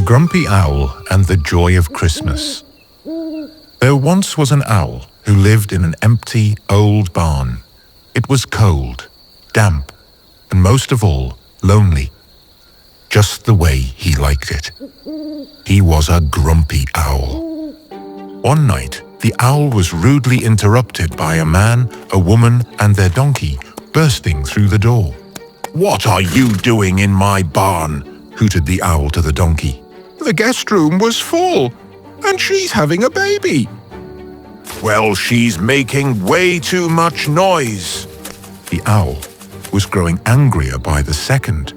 Grumpy Owl and the Joy of Christmas. There once was an owl who lived in an empty, old barn. It was cold, damp, and most of all, lonely. Just the way he liked it. He was a grumpy owl. One night, the owl was rudely interrupted by a man, a woman, and their donkey bursting through the door. "What are you doing in my barn?" hooted the owl to the donkey. "The guest room was full, and she's having a baby." "Well, she's making way too much noise." The owl was growing angrier by the second.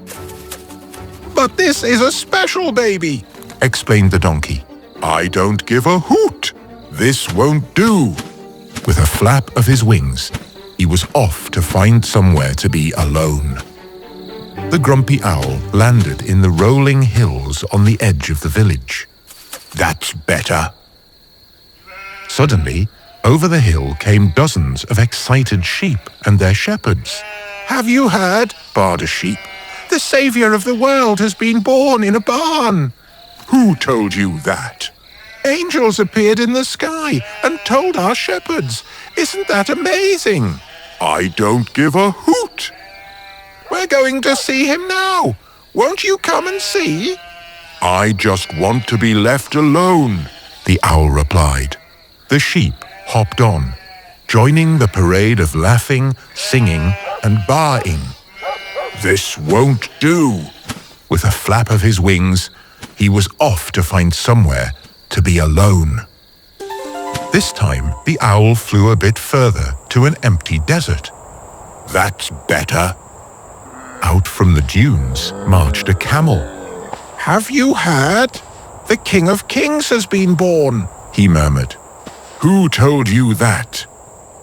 "But this is a special baby," explained the donkey. "I don't give a hoot. This won't do." With a flap of his wings, he was off to find somewhere to be alone. The grumpy owl landed in the rolling hills on the edge of the village. "That's better." Suddenly, over the hill came dozens of excited sheep and their shepherds. "Have you heard?" baaed a sheep. "The Savior of the world has been born in a barn." "Who told you that?" "Angels appeared in the sky and told our shepherds. Isn't that amazing?" "I don't give a hoot." "We're going to see him now. Won't you come and see?" "I just want to be left alone," the owl replied. The sheep hopped on, joining the parade of laughing, singing, and baaing. "This won't do." With a flap of his wings, he was off to find somewhere to be alone. This time, the owl flew a bit further to an empty desert. "That's better." Out from the dunes marched a camel. "Have you heard? The King of Kings has been born," he murmured. "Who told you that?"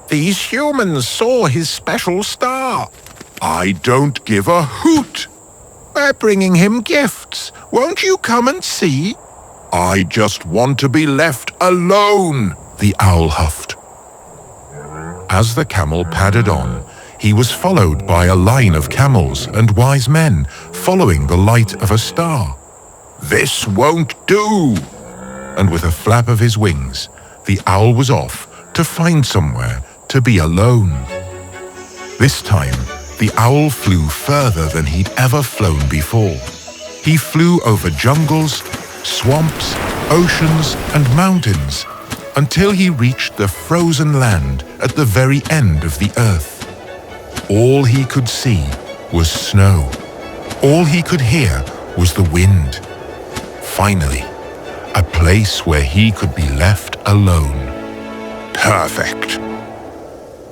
"These humans saw his special star." "I don't give a hoot." "We're bringing him gifts. Won't you come and see?" "I just want to be left alone," the owl huffed. As the camel padded on, he was followed by a line of camels and wise men following the light of a star. "This won't do." And with a flap of his wings, the owl was off to find somewhere to be alone. This time, the owl flew further than he'd ever flown before. He flew over jungles, swamps, oceans, and mountains until he reached the frozen land at the very end of the earth. All he could see was snow. All he could hear was the wind. Finally, a place where he could be left alone. Perfect.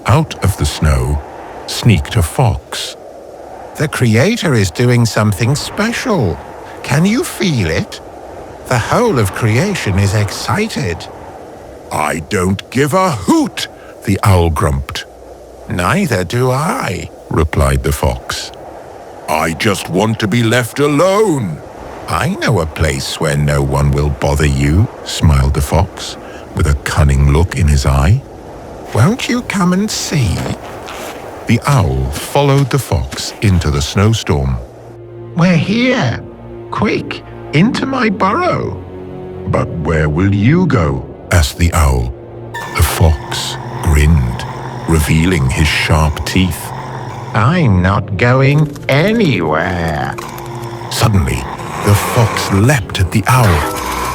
Out of the snow sneaked a fox. "The Creator is doing something special. Can you feel it? The whole of creation is excited." "I don't give a hoot," the owl grumped. "Neither do I," replied the fox. "I just want to be left alone." "I know a place where no one will bother you," smiled the fox, with a cunning look in his eye. "Won't you come and see?" The owl followed the fox into the snowstorm. "We're here. Quick, into my burrow." "But where will you go?" asked the owl. The fox grinned, revealing his sharp teeth. "I'm not going anywhere." Suddenly, the fox leapt at the owl.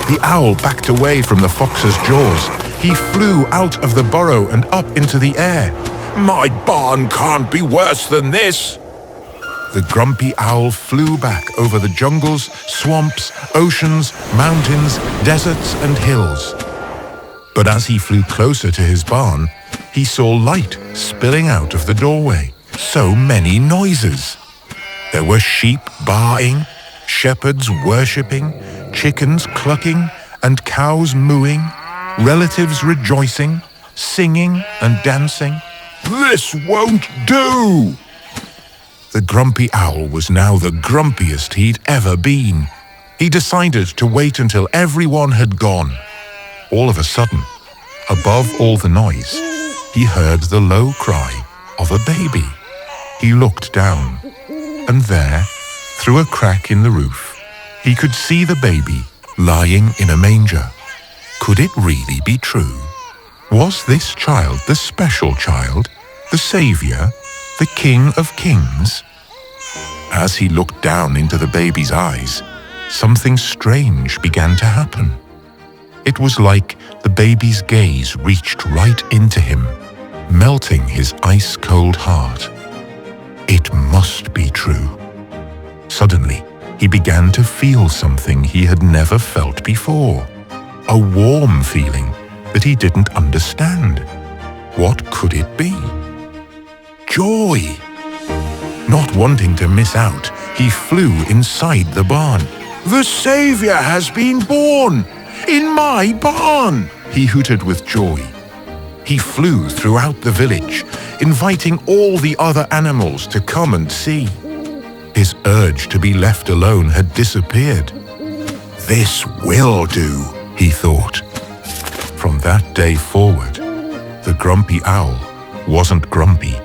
The owl backed away from the fox's jaws. He flew out of the burrow and up into the air. "My barn can't be worse than this." The grumpy owl flew back over the jungles, swamps, oceans, mountains, deserts, and hills. But as he flew closer to his barn, he saw light spilling out of the doorway. So many noises. There were sheep baaing, shepherds worshipping, chickens clucking, and cows mooing, relatives rejoicing, singing and dancing. "This won't do!" The grumpy owl was now the grumpiest he'd ever been. He decided to wait until everyone had gone. All of a sudden, above all the noise, he heard the low cry of a baby. He looked down, and there, through a crack in the roof, He could see the baby lying in a manger. Could it really be true? Was this child the special child, the Savior, the King of Kings? As he looked down into the baby's eyes, something strange began to happen. It was like the baby's gaze reached right into him, melting his ice-cold heart. It must be true. Suddenly, he began to feel something he had never felt before. A warm feeling that he didn't understand. What could it be? Joy! Not wanting to miss out, he flew inside the barn. "The Savior has been born! In my barn!" he hooted with joy. He flew throughout the village, inviting all the other animals to come and see. His urge to be left alone had disappeared. "This will do," he thought. From that day forward, the grumpy owl wasn't grumpy